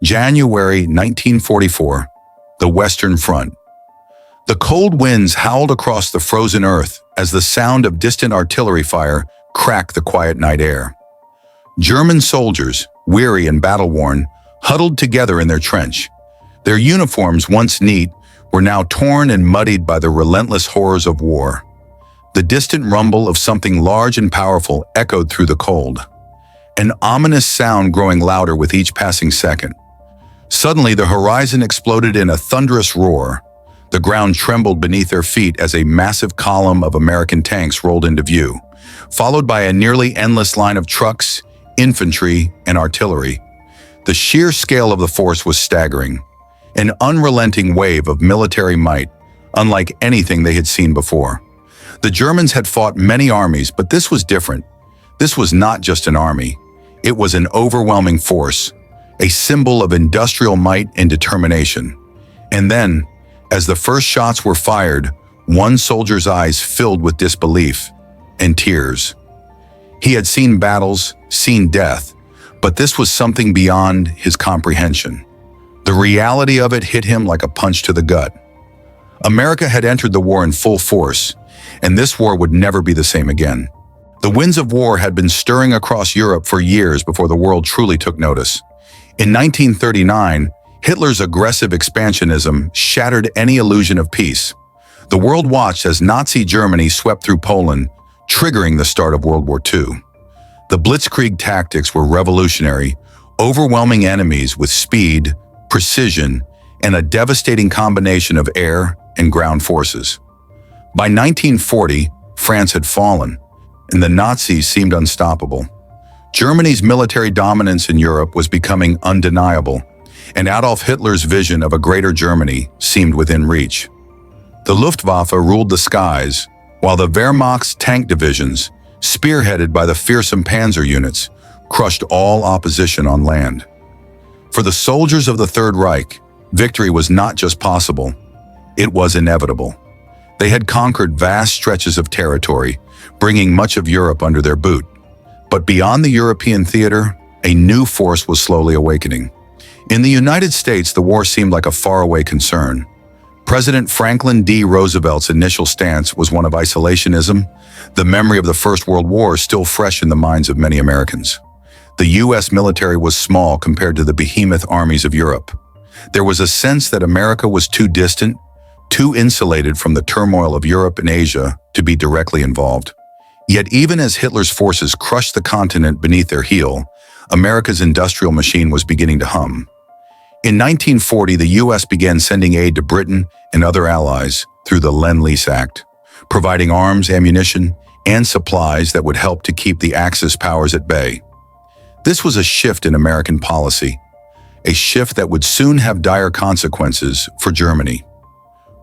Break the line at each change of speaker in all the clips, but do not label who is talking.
January 1944, the Western Front. The cold winds howled across the frozen earth as the sound of distant artillery fire cracked the quiet night air. German soldiers, weary and battle-worn, huddled together in their trench. Their uniforms, once neat, were now torn and muddied by the relentless horrors of war. The distant rumble of something large and powerful echoed through the cold, an ominous sound growing louder with each passing second. Suddenly, the horizon exploded in a thunderous roar. The ground trembled beneath their feet as a massive column of American tanks rolled into view, followed by a nearly endless line of trucks, infantry, and artillery. The sheer scale of the force was staggering, an unrelenting wave of military might, unlike anything they had seen before. The Germans had fought many armies, but this was different. This was not just an army. It was an overwhelming force, a symbol of industrial might and determination. And then, as the first shots were fired, one soldier's eyes filled with disbelief and tears. He had seen battles, seen death, but this was something beyond his comprehension. The reality of it hit him like a punch to the gut. America had entered the war in full force, and this war would never be the same again. The winds of war had been stirring across Europe for years before the world truly took notice. In 1939, Hitler's aggressive expansionism shattered any illusion of peace. The world watched as Nazi Germany swept through Poland, triggering the start of World War II. The blitzkrieg tactics were revolutionary, overwhelming enemies with speed, precision, and a devastating combination of air and ground forces. By 1940, France had fallen, and the Nazis seemed unstoppable. Germany's military dominance in Europe was becoming undeniable, and Adolf Hitler's vision of a greater Germany seemed within reach. The Luftwaffe ruled the skies, while the Wehrmacht's tank divisions, spearheaded by the fearsome panzer units, crushed all opposition on land. For the soldiers of the Third Reich, victory was not just possible, it was inevitable. They had conquered vast stretches of territory, bringing much of Europe under their boot. But beyond the European theater, a new force was slowly awakening. In the United States, the war seemed like a faraway concern. President Franklin D. Roosevelt's initial stance was one of isolationism, the memory of the First World War still fresh in the minds of many Americans. The U.S. military was small compared to the behemoth armies of Europe. There was a sense that America was too distant, too insulated from the turmoil of Europe and Asia to be directly involved. Yet even as Hitler's forces crushed the continent beneath their heel, America's industrial machine was beginning to hum. In 1940, the U.S. began sending aid to Britain and other allies through the Lend-Lease Act, providing arms, ammunition, and supplies that would help to keep the Axis powers at bay. This was a shift in American policy, a shift that would soon have dire consequences for Germany.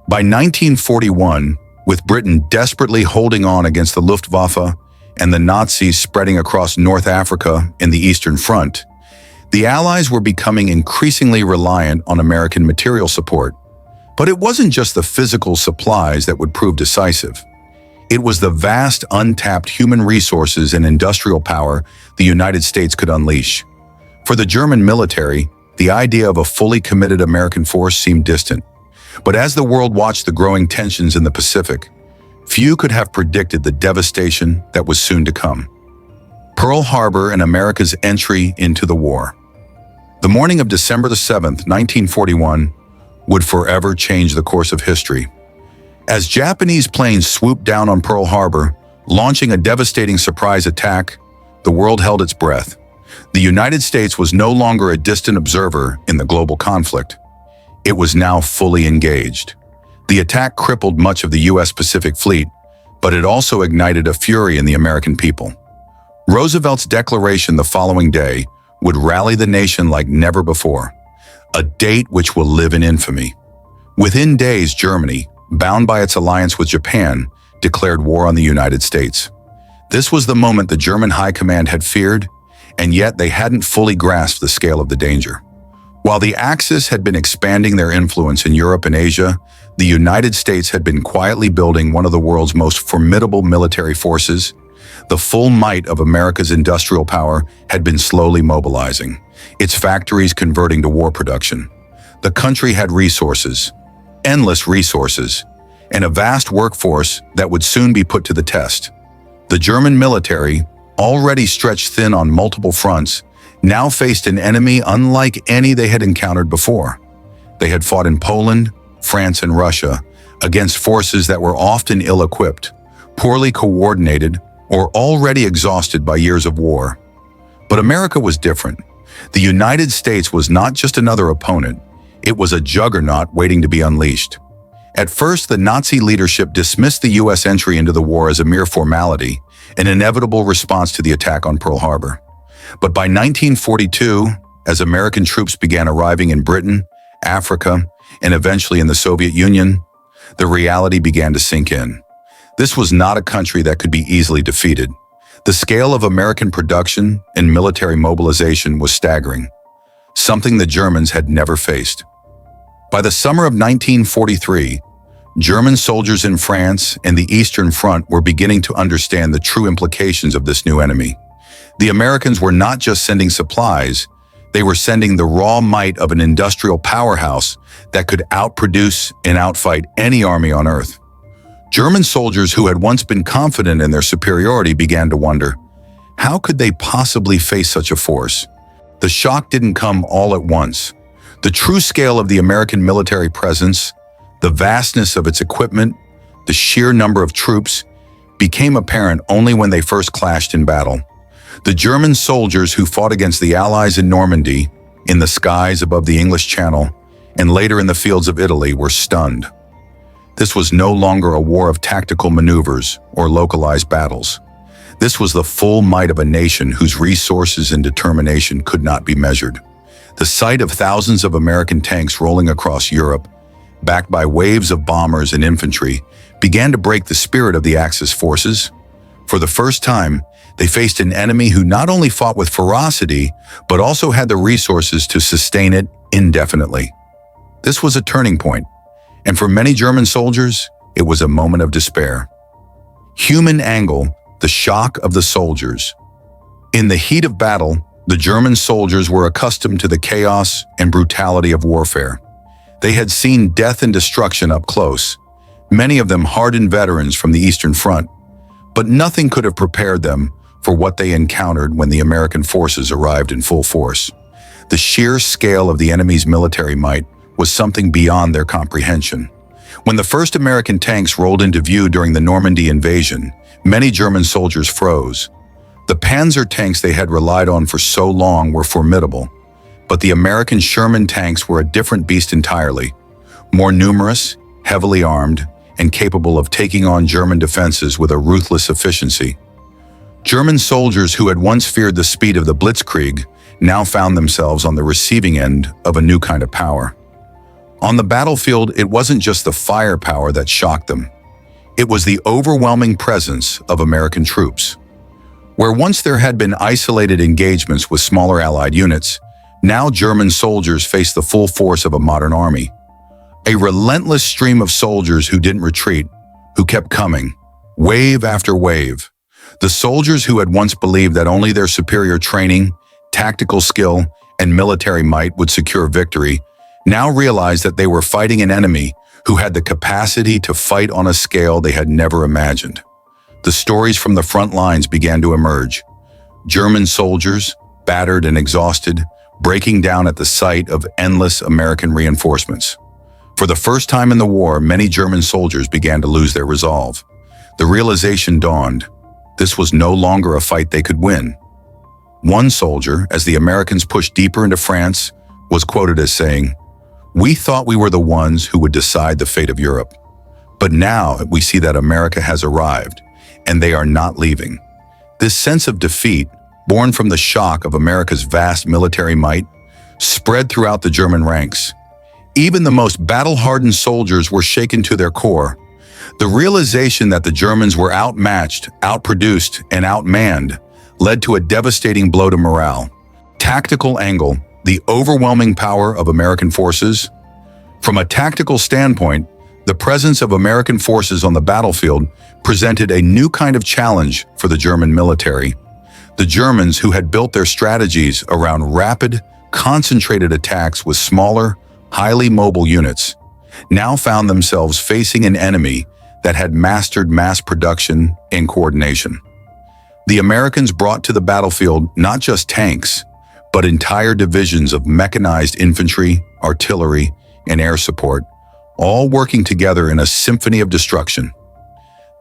By 1941, with Britain desperately holding on against the Luftwaffe and the Nazis spreading across North Africa and the Eastern Front, the Allies were becoming increasingly reliant on American material support. But it wasn't just the physical supplies that would prove decisive. It was the vast, untapped human resources and industrial power the United States could unleash. For the German military, the idea of a fully committed American force seemed distant. But as the world watched the growing tensions in the Pacific, few could have predicted the devastation that was soon to come. Pearl Harbor and America's entry into the war. The morning of December 7, 1941, would forever change the course of history. As Japanese planes swooped down on Pearl Harbor, launching a devastating surprise attack, the world held its breath. The United States was no longer a distant observer in the global conflict. It was now fully engaged. The attack crippled much of the U.S. Pacific Fleet, but it also ignited a fury in the American people. Roosevelt's declaration the following day would rally the nation like never before, a date which will live in infamy. Within days, Germany, bound by its alliance with Japan, declared war on the United States. This was the moment the German High Command had feared, and yet they hadn't fully grasped the scale of the danger. While the Axis had been expanding their influence in Europe and Asia, the United States had been quietly building one of the world's most formidable military forces, The full might of America's industrial power had been slowly mobilizing, its factories converting to war production. The country had resources, endless resources, and a vast workforce that would soon be put to the test. The German military, already stretched thin on multiple fronts, now faced an enemy unlike any they had encountered before. They had fought in Poland, France, and Russia against forces that were often ill-equipped, poorly coordinated, or already exhausted by years of war. But America was different. The United States was not just another opponent, it was a juggernaut waiting to be unleashed. At first, the Nazi leadership dismissed the U.S. entry into the war as a mere formality, an inevitable response to the attack on Pearl Harbor. But by 1942, as American troops began arriving in Britain, Africa, and eventually in the Soviet Union, the reality began to sink in. This was not a country that could be easily defeated. The scale of American production and military mobilization was staggering, something the Germans had never faced. By the summer of 1943, German soldiers in France and the Eastern Front were beginning to understand the true implications of this new enemy. The Americans were not just sending supplies, they were sending the raw might of an industrial powerhouse that could outproduce and outfight any army on Earth. German soldiers who had once been confident in their superiority began to wonder, how could they possibly face such a force? The shock didn't come all at once. The true scale of the American military presence, the vastness of its equipment, the sheer number of troops, became apparent only when they first clashed in battle. The German soldiers who fought against the Allies in Normandy, in the skies above the English Channel, and later in the fields of Italy were stunned. This was no longer a war of tactical maneuvers or localized battles. This was the full might of a nation whose resources and determination could not be measured. The sight of thousands of American tanks rolling across Europe, backed by waves of bombers and infantry, began to break the spirit of the Axis forces. For the first time, they faced an enemy who not only fought with ferocity, but also had the resources to sustain it indefinitely. This was a turning point, and for many German soldiers, it was a moment of despair. Human angle, the shock of the soldiers. In the heat of battle, the German soldiers were accustomed to the chaos and brutality of warfare. They had seen death and destruction up close, many of them hardened veterans from the Eastern Front, but nothing could have prepared them for what they encountered when the American forces arrived in full force. The sheer scale of the enemy's military might was something beyond their comprehension. When the first American tanks rolled into view during the Normandy invasion, many German soldiers froze. The Panzer tanks they had relied on for so long were formidable, but the American Sherman tanks were a different beast entirely, more numerous, heavily armed, and capable of taking on German defenses with a ruthless efficiency. German soldiers who had once feared the speed of the Blitzkrieg now found themselves on the receiving end of a new kind of power. On the battlefield, it wasn't just the firepower that shocked them. It was the overwhelming presence of American troops. Where once there had been isolated engagements with smaller Allied units, now German soldiers faced the full force of a modern army. A relentless stream of soldiers who didn't retreat, who kept coming, wave after wave. The soldiers who had once believed that only their superior training, tactical skill, and military might would secure victory, now realized that they were fighting an enemy who had the capacity to fight on a scale they had never imagined. The stories from the front lines began to emerge. German soldiers, battered and exhausted, breaking down at the sight of endless American reinforcements. For the first time in the war, many German soldiers began to lose their resolve. The realization dawned. This was no longer a fight they could win. One soldier, as the Americans pushed deeper into France, was quoted as saying, "We thought we were the ones who would decide the fate of Europe. But now we see that America has arrived, and they are not leaving." This sense of defeat, born from the shock of America's vast military might, spread throughout the German ranks. Even the most battle-hardened soldiers were shaken to their core. The realization that the Germans were outmatched, outproduced, and outmanned led to a devastating blow to morale. Tactical angle, the overwhelming power of American forces. From a tactical standpoint, The presence of American forces on the battlefield presented a new kind of challenge for the German military. The Germans, who had built their strategies around rapid, concentrated attacks with smaller, highly mobile units, now found themselves facing an enemy that had mastered mass production and coordination. The Americans brought to the battlefield not just tanks, but entire divisions of mechanized infantry, artillery, and air support, all working together in a symphony of destruction.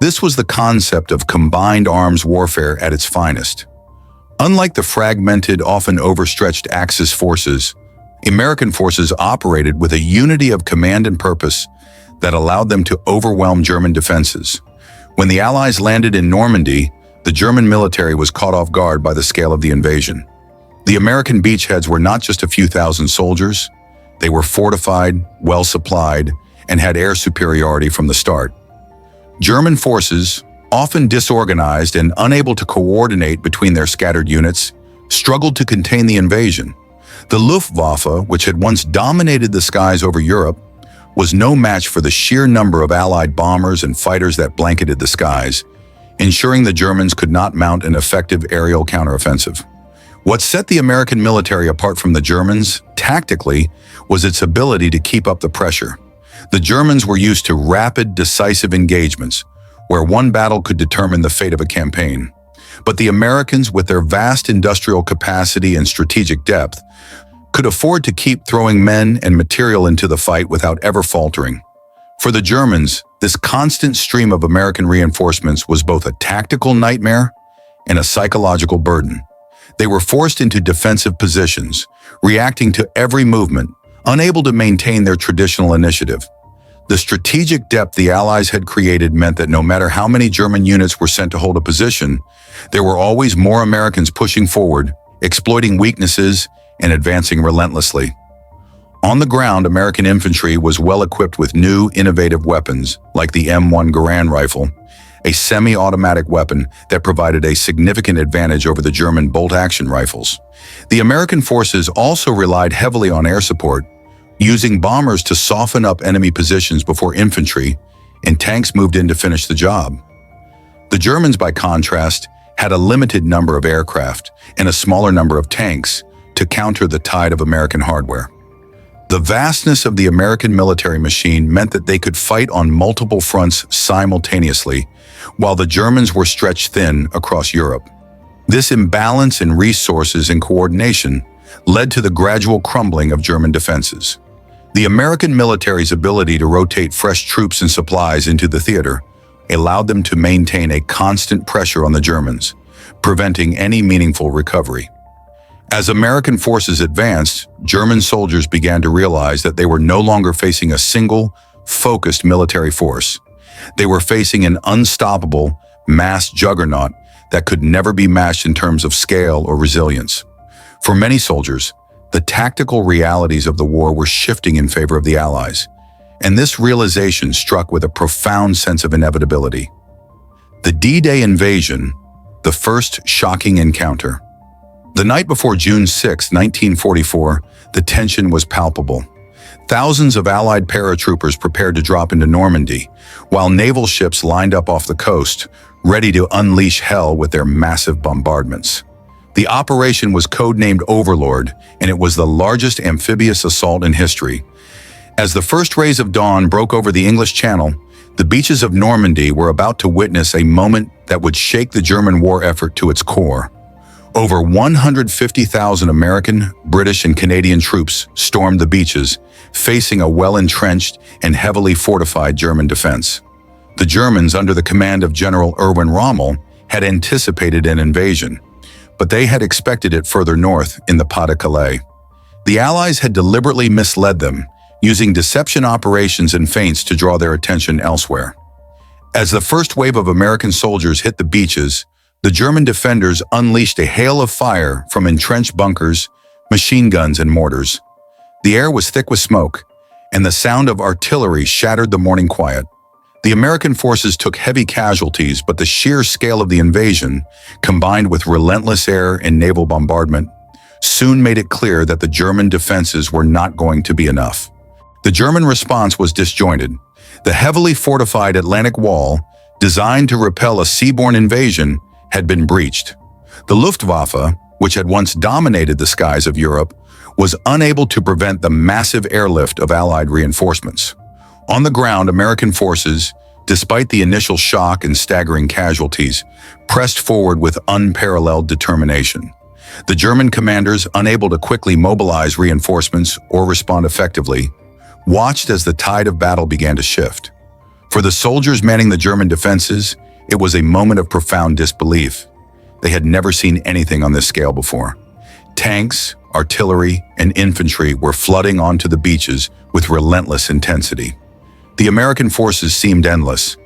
This was the concept of combined arms warfare at its finest. Unlike the fragmented, often overstretched Axis forces, American forces operated with a unity of command and purpose that allowed them to overwhelm German defenses. When the Allies landed in Normandy, the German military was caught off guard by the scale of the invasion. The American beachheads were not just a few thousand soldiers. They were fortified, well-supplied, and had air superiority from the start. German forces, often disorganized and unable to coordinate between their scattered units, struggled to contain the invasion. The Luftwaffe, which had once dominated the skies over Europe, was no match for the sheer number of Allied bombers and fighters that blanketed the skies, ensuring the Germans could not mount an effective aerial counteroffensive. What set the American military apart from the Germans, tactically, was its ability to keep up the pressure. The Germans were used to rapid, decisive engagements, where one battle could determine the fate of a campaign. But the Americans, with their vast industrial capacity and strategic depth, could afford to keep throwing men and material into the fight without ever faltering. For the Germans, this constant stream of American reinforcements was both a tactical nightmare and a psychological burden. They were forced into defensive positions, reacting to every movement, unable to maintain their traditional initiative. The strategic depth the Allies had created meant that no matter how many German units were sent to hold a position, there were always more Americans pushing forward, exploiting weaknesses, and advancing relentlessly. On the ground, American infantry was well equipped with new, innovative weapons, like the M1 Garand rifle, a semi-automatic weapon that provided a significant advantage over the German bolt-action rifles. The American forces also relied heavily on air support, using bombers to soften up enemy positions before infantry and tanks moved in to finish the job. The Germans, by contrast, had a limited number of aircraft and a smaller number of tanks to counter the tide of American hardware. The vastness of the American military machine meant that they could fight on multiple fronts simultaneously, while the Germans were stretched thin across Europe. This imbalance in resources and coordination led to the gradual crumbling of German defenses. The American military's ability to rotate fresh troops and supplies into the theater allowed them to maintain a constant pressure on the Germans, preventing any meaningful recovery. As American forces advanced, German soldiers began to realize that they were no longer facing a single, focused military force. They were facing an unstoppable, mass juggernaut that could never be matched in terms of scale or resilience. For many soldiers, the tactical realities of the war were shifting in favor of the Allies, and this realization struck with a profound sense of inevitability. The D-Day invasion, the first shocking encounter. The night before June 6, 1944, the tension was palpable. Thousands of Allied paratroopers prepared to drop into Normandy, while naval ships lined up off the coast, ready to unleash hell with their massive bombardments. The operation was codenamed Overlord, and it was the largest amphibious assault in history. As the first rays of dawn broke over the English Channel, the beaches of Normandy were about to witness a moment that would shake the German war effort to its core. Over 150,000 American, British, and Canadian troops stormed the beaches, facing a well-entrenched and heavily fortified German defense. The Germans, under the command of General Erwin Rommel, had anticipated an invasion, but they had expected it further north in the Pas-de-Calais. The Allies had deliberately misled them, using deception operations and feints to draw their attention elsewhere. As the first wave of American soldiers hit the beaches, the German defenders unleashed a hail of fire from entrenched bunkers, machine guns, and mortars. The air was thick with smoke, and the sound of artillery shattered the morning quiet. The American forces took heavy casualties, but the sheer scale of the invasion, combined with relentless air and naval bombardment, soon made it clear that the German defenses were not going to be enough. The German response was disjointed. The heavily fortified Atlantic Wall, designed to repel a seaborne invasion, had been breached. The Luftwaffe, which had once dominated the skies of Europe, was unable to prevent the massive airlift of Allied reinforcements. On the ground, American forces, despite the initial shock and staggering casualties, pressed forward with unparalleled determination. The German commanders, unable to quickly mobilize reinforcements or respond effectively, watched as the tide of battle began to shift. For the soldiers manning the German defenses, it was a moment of profound disbelief. They had never seen anything on this scale before. Tanks, artillery, and infantry were flooding onto the beaches with relentless intensity. The American forces seemed endless,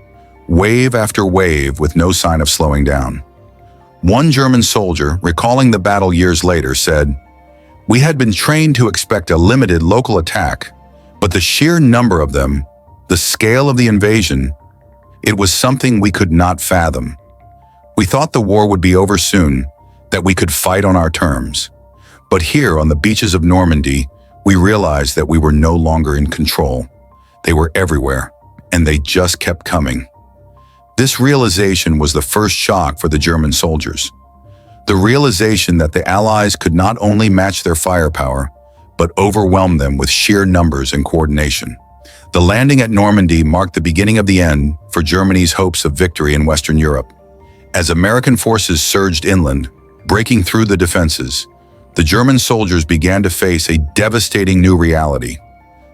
wave after wave with no sign of slowing down. One German soldier, recalling the battle years later, said, "We had been trained to expect a limited local attack, but the sheer number of them, the scale of the invasion, it was something we could not fathom. We thought the war would be over soon, that we could fight on our terms. But here on the beaches of Normandy, we realized that we were no longer in control. They were everywhere, and they just kept coming." This realization was the first shock for the German soldiers. The realization that the Allies could not only match their firepower, but overwhelm them with sheer numbers and coordination. The landing at Normandy marked the beginning of the end for Germany's hopes of victory in Western Europe. As American forces surged inland, breaking through the defenses, the German soldiers began to face a devastating new reality: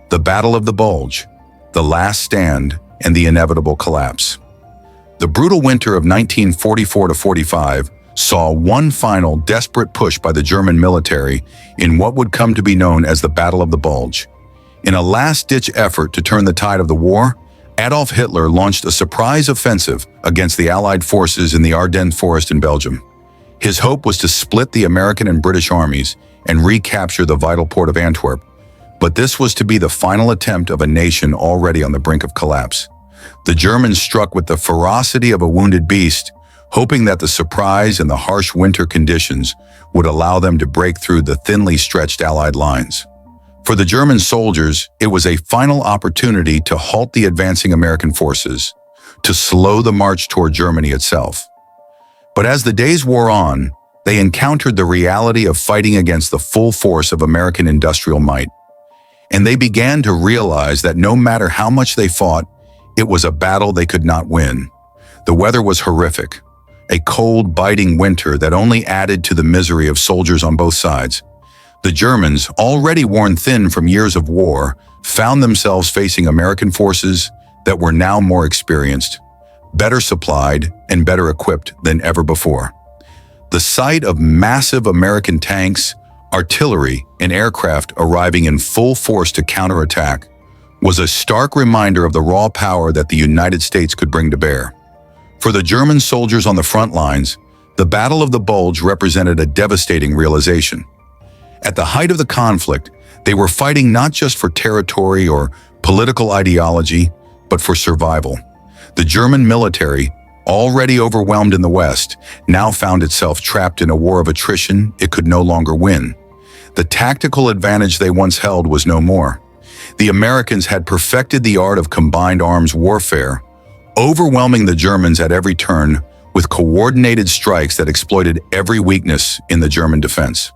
the Battle of the Bulge, the last stand, and the inevitable collapse. The brutal winter of 1944-45 saw one final desperate push by the German military in what would come to be known as the Battle of the Bulge. In a last-ditch effort to turn the tide of the war, Adolf Hitler launched a surprise offensive against the Allied forces in the Ardennes forest in Belgium. His hope was to split the American and British armies and recapture the vital port of Antwerp. But this was to be the final attempt of a nation already on the brink of collapse. The Germans struck with the ferocity of a wounded beast, hoping that the surprise and the harsh winter conditions would allow them to break through the thinly stretched Allied lines. For the German soldiers, it was a final opportunity to halt the advancing American forces, to slow the march toward Germany itself. But as the days wore on, they encountered the reality of fighting against the full force of American industrial might. And they began to realize that no matter how much they fought, it was a battle they could not win. The weather was horrific, a cold, biting winter that only added to the misery of soldiers on both sides. The Germans, already worn thin from years of war, found themselves facing American forces that were now more experienced, better supplied, and better equipped than ever before. The sight of massive American tanks, artillery, and aircraft arriving in full force to counterattack was a stark reminder of the raw power that the United States could bring to bear. For the German soldiers on the front lines, the Battle of the Bulge represented a devastating realization. At the height of the conflict, they were fighting not just for territory or political ideology, but for survival. The German military, already overwhelmed in the West, now found itself trapped in a war of attrition it could no longer win. The tactical advantage they once held was no more. The Americans had perfected the art of combined arms warfare, overwhelming the Germans at every turn with coordinated strikes that exploited every weakness in the German defense.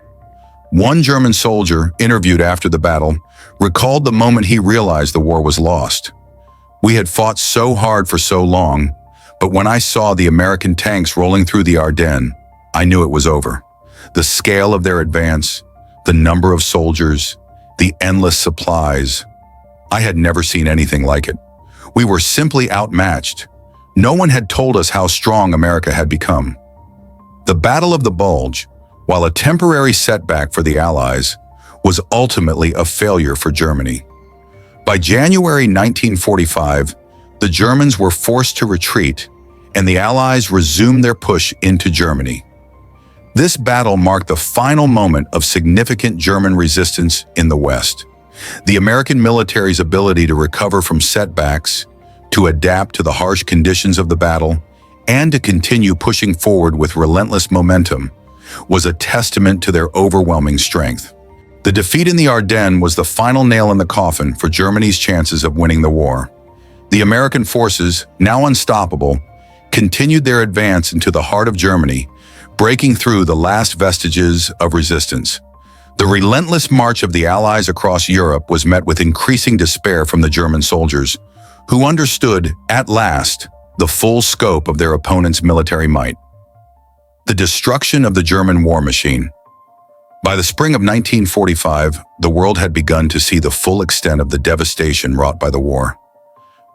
One German soldier, interviewed after the battle, recalled the moment he realized the war was lost. "We had fought so hard for so long, but when I saw the American tanks rolling through the Ardennes, I knew it was over. The scale of their advance, the number of soldiers, the endless supplies. I had never seen anything like it. We were simply outmatched. No one had told us how strong America had become." The Battle of the Bulge, while a temporary setback for the Allies, was ultimately a failure for Germany. By January 1945, the Germans were forced to retreat, and the Allies resumed their push into Germany. This battle marked the final moment of significant German resistance in the West. The American military's ability to recover from setbacks, to adapt to the harsh conditions of the battle, and to continue pushing forward with relentless momentum was a testament to their overwhelming strength. The defeat in the Ardennes was the final nail in the coffin for Germany's chances of winning the war. The American forces, now unstoppable, continued their advance into the heart of Germany, breaking through the last vestiges of resistance. The relentless march of the Allies across Europe was met with increasing despair from the German soldiers, who understood, at last, the full scope of their opponent's military might. The destruction of the German war machine. By the spring of 1945, the world had begun to see the full extent of the devastation wrought by the war.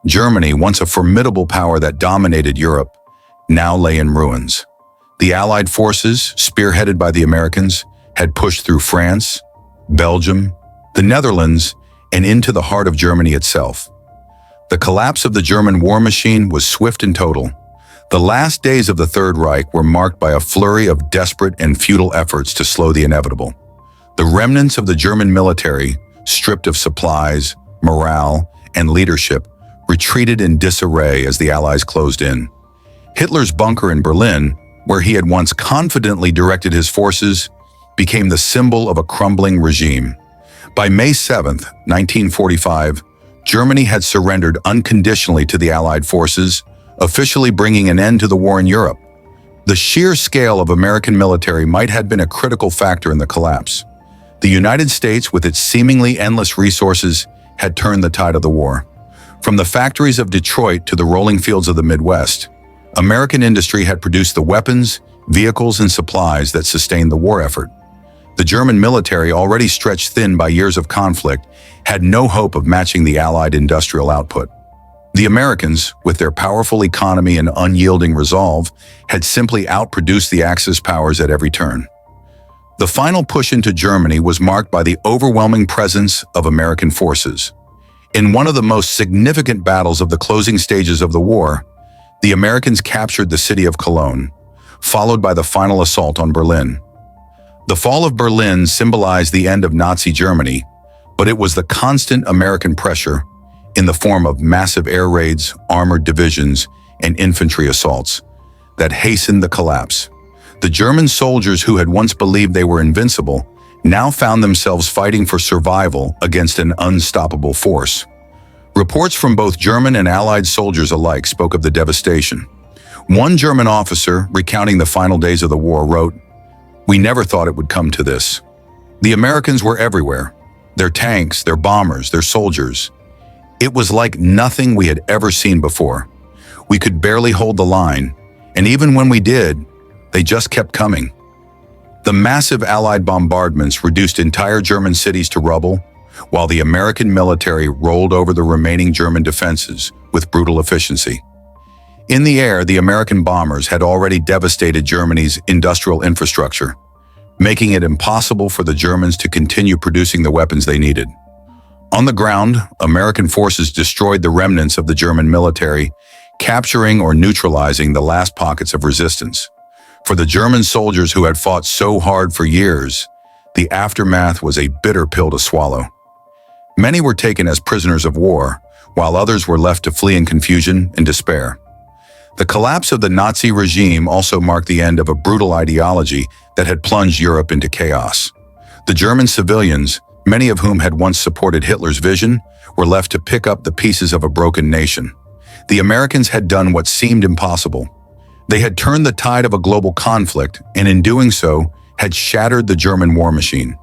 Germany, once a formidable power that dominated Europe, now lay in ruins. The Allied forces, spearheaded by the Americans, had pushed through France, Belgium, the Netherlands, and into the heart of Germany itself. The collapse of the German war machine was swift and total. The last days of the Third Reich were marked by a flurry of desperate and futile efforts to slow the inevitable. The remnants of the German military, stripped of supplies, morale, and leadership, retreated in disarray as the Allies closed in. Hitler's bunker in Berlin, where he had once confidently directed his forces, became the symbol of a crumbling regime. By May 7, 1945, Germany had surrendered unconditionally to the Allied forces, officially bringing an end to the war in Europe. The sheer scale of American military might have been a critical factor in the collapse. The United States, with its seemingly endless resources, had turned the tide of the war. From the factories of Detroit to the rolling fields of the Midwest, American industry had produced the weapons, vehicles, and supplies that sustained the war effort. The German military, already stretched thin by years of conflict, had no hope of matching the Allied industrial output. The Americans, with their powerful economy and unyielding resolve, had simply outproduced the Axis powers at every turn. The final push into Germany was marked by the overwhelming presence of American forces. In one of the most significant battles of the closing stages of the war, the Americans captured the city of Cologne, followed by the final assault on Berlin. The fall of Berlin symbolized the end of Nazi Germany, but it was the constant American pressure, in the form of massive air raids, armored divisions, and infantry assaults, that hastened the collapse. The German soldiers who had once believed they were invincible now found themselves fighting for survival against an unstoppable force. Reports from both German and Allied soldiers alike spoke of the devastation. One German officer, recounting the final days of the war, wrote, "We never thought it would come to this. The Americans were everywhere. Their tanks, their bombers, their soldiers. It was like nothing we had ever seen before. We could barely hold the line, and even when we did, they just kept coming." The massive Allied bombardments reduced entire German cities to rubble, while the American military rolled over the remaining German defenses with brutal efficiency. In the air, the American bombers had already devastated Germany's industrial infrastructure, making it impossible for the Germans to continue producing the weapons they needed. On the ground, American forces destroyed the remnants of the German military, capturing or neutralizing the last pockets of resistance. For the German soldiers who had fought so hard for years, the aftermath was a bitter pill to swallow. Many were taken as prisoners of war, while others were left to flee in confusion and despair. The collapse of the Nazi regime also marked the end of a brutal ideology that had plunged Europe into chaos. The German civilians, many of whom had once supported Hitler's vision, were left to pick up the pieces of a broken nation. The Americans had done what seemed impossible. They had turned the tide of a global conflict, and in doing so, had shattered the German war machine.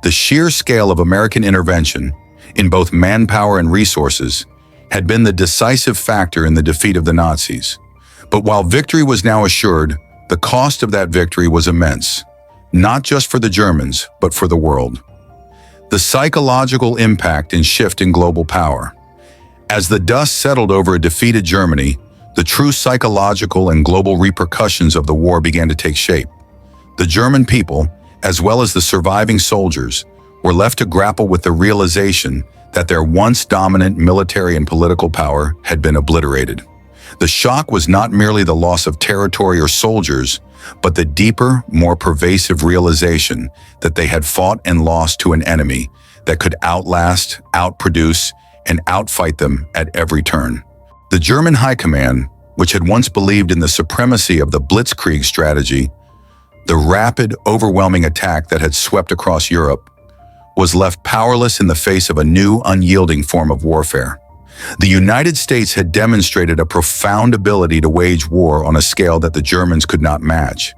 The sheer scale of American intervention, in both manpower and resources, had been the decisive factor in the defeat of the Nazis. But while victory was now assured, the cost of that victory was immense, not just for the Germans, but for the world. The psychological impact and shift in global power. As the dust settled over a defeated Germany, the true psychological and global repercussions of the war began to take shape. The German people, as well as the surviving soldiers, were left to grapple with the realization that their once dominant military and political power had been obliterated. The shock was not merely the loss of territory or soldiers, but the deeper, more pervasive realization that they had fought and lost to an enemy that could outlast, outproduce, and outfight them at every turn. The German High Command, which had once believed in the supremacy of the Blitzkrieg strategy, the rapid, overwhelming attack that had swept across Europe, was left powerless in the face of a new, unyielding form of warfare. The United States had demonstrated a profound ability to wage war on a scale that the Germans could not match.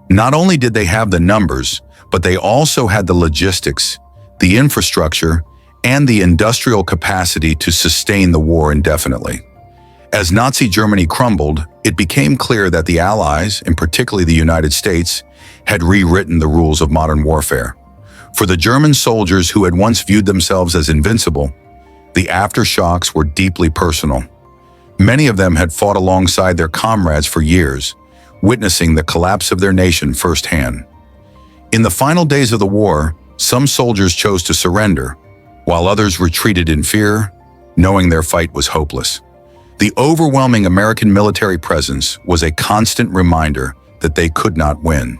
Not only did they have the numbers, but they also had the logistics, the infrastructure, and the industrial capacity to sustain the war indefinitely. As Nazi Germany crumbled, it became clear that the Allies, and particularly the United States, had rewritten the rules of modern warfare. For the German soldiers who had once viewed themselves as invincible, the aftershocks were deeply personal. Many of them had fought alongside their comrades for years, witnessing the collapse of their nation firsthand. In the final days of the war, some soldiers chose to surrender, while others retreated in fear, knowing their fight was hopeless. The overwhelming American military presence was a constant reminder that they could not win.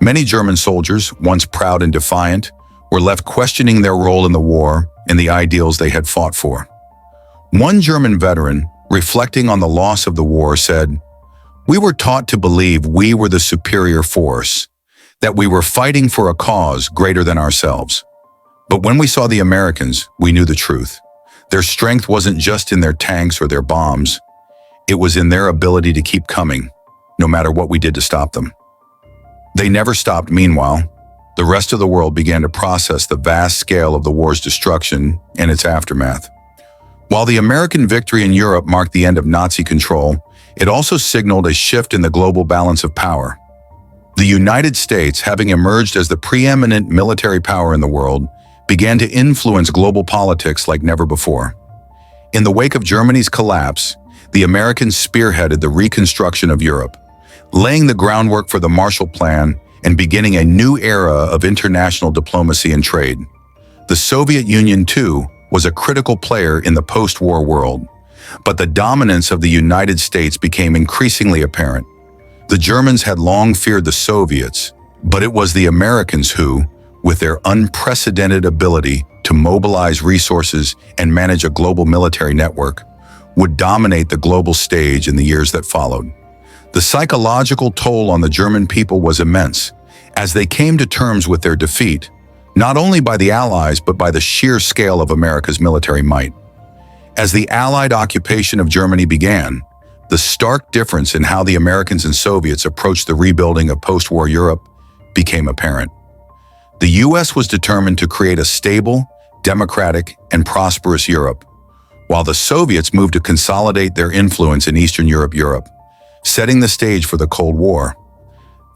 Many German soldiers, once proud and defiant, were left questioning their role in the war and the ideals they had fought for. One German veteran, reflecting on the loss of the war, said, "We were taught to believe we were the superior force, that we were fighting for a cause greater than ourselves. But when we saw the Americans, we knew the truth. Their strength wasn't just in their tanks or their bombs. It was in their ability to keep coming, no matter what we did to stop them." They never stopped. Meanwhile, the rest of the world began to process the vast scale of the war's destruction and its aftermath. While the American victory in Europe marked the end of Nazi control, it also signaled a shift in the global balance of power. The United States, having emerged as the preeminent military power in the world, began to influence global politics like never before. In the wake of Germany's collapse, the Americans spearheaded the reconstruction of Europe, laying the groundwork for the Marshall Plan and beginning a new era of international diplomacy and trade. The Soviet Union, too, was a critical player in the post-war world, but the dominance of the United States became increasingly apparent. The Germans had long feared the Soviets, but it was the Americans who, with their unprecedented ability to mobilize resources and manage a global military network, would dominate the global stage in the years that followed. The psychological toll on the German people was immense, as they came to terms with their defeat, not only by the Allies but by the sheer scale of America's military might. As the Allied occupation of Germany began, the stark difference in how the Americans and Soviets approached the rebuilding of post-war Europe became apparent. The U.S. was determined to create a stable, democratic, and prosperous Europe, while the Soviets moved to consolidate their influence in Eastern Europe, setting the stage for the Cold War.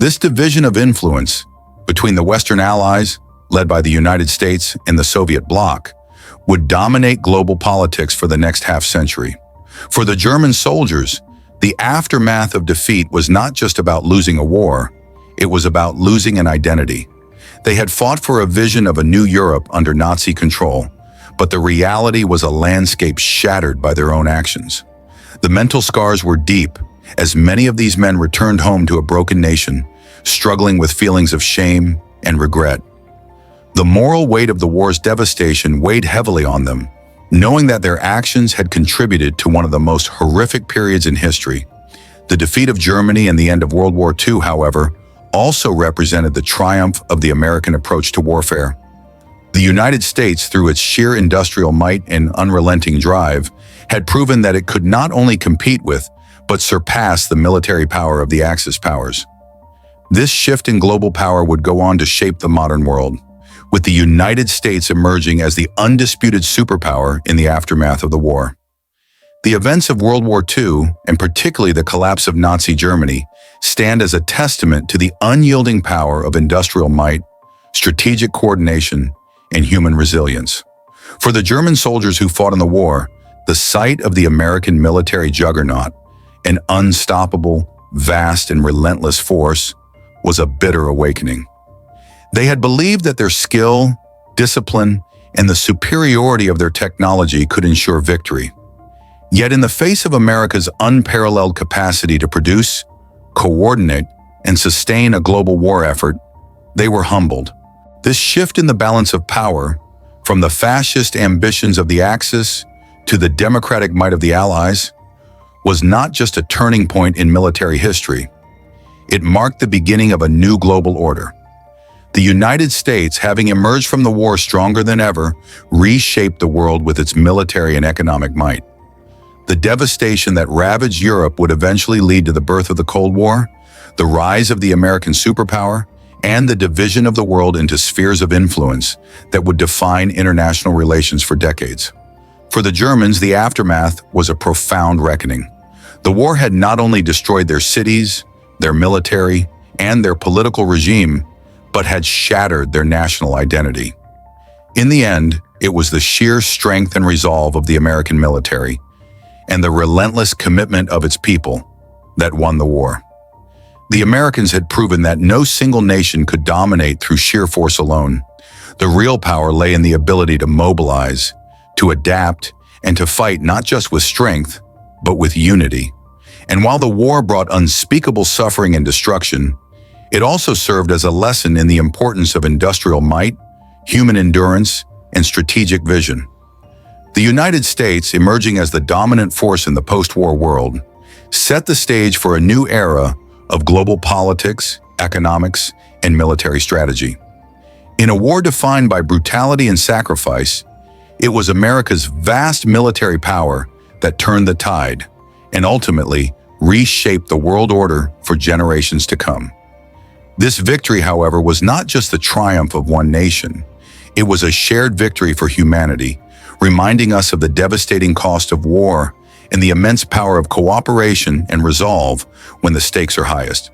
This division of influence between the Western Allies, led by the United States, and the Soviet bloc, would dominate global politics for the next half-century. For the German soldiers, the aftermath of defeat was not just about losing a war, it was about losing an identity. They had fought for a vision of a new Europe under Nazi control, but the reality was a landscape shattered by their own actions. The mental scars were deep, as many of these men returned home to a broken nation, struggling with feelings of shame and regret. The moral weight of the war's devastation weighed heavily on them, knowing that their actions had contributed to one of the most horrific periods in history. The defeat of Germany and the end of World War II, however, also represented the triumph of the American approach to warfare. The United States, through its sheer industrial might and unrelenting drive, had proven that it could not only compete with, but surpass the military power of the Axis powers. This shift in global power would go on to shape the modern world, with the United States emerging as the undisputed superpower in the aftermath of the war. The events of World War II, and particularly the collapse of Nazi Germany, stand as a testament to the unyielding power of industrial might, strategic coordination, and human resilience. For the German soldiers who fought in the war, the sight of the American military juggernaut, an unstoppable, vast, and relentless force, was a bitter awakening. They had believed that their skill, discipline, and the superiority of their technology could ensure victory. Yet in the face of America's unparalleled capacity to produce, coordinate, and sustain a global war effort, they were humbled. This shift in the balance of power, from the fascist ambitions of the Axis to the democratic might of the Allies, was not just a turning point in military history. It marked the beginning of a new global order. The United States, having emerged from the war stronger than ever, reshaped the world with its military and economic might. The devastation that ravaged Europe would eventually lead to the birth of the Cold War, the rise of the American superpower, and the division of the world into spheres of influence that would define international relations for decades. For the Germans, the aftermath was a profound reckoning. The war had not only destroyed their cities, their military, and their political regime, but had shattered their national identity. In the end, it was the sheer strength and resolve of the American military and the relentless commitment of its people that won the war. The Americans had proven that no single nation could dominate through sheer force alone. The real power lay in the ability to mobilize, to adapt, and to fight not just with strength, but with unity. And while the war brought unspeakable suffering and destruction, it also served as a lesson in the importance of industrial might, human endurance, and strategic vision. The United States, emerging as the dominant force in the post-war world, set the stage for a new era of global politics, economics, and military strategy. In a war defined by brutality and sacrifice, it was America's vast military power that turned the tide and ultimately reshaped the world order for generations to come. This victory, however, was not just the triumph of one nation. It was a shared victory for humanity, reminding us of the devastating cost of war and the immense power of cooperation and resolve when the stakes are highest.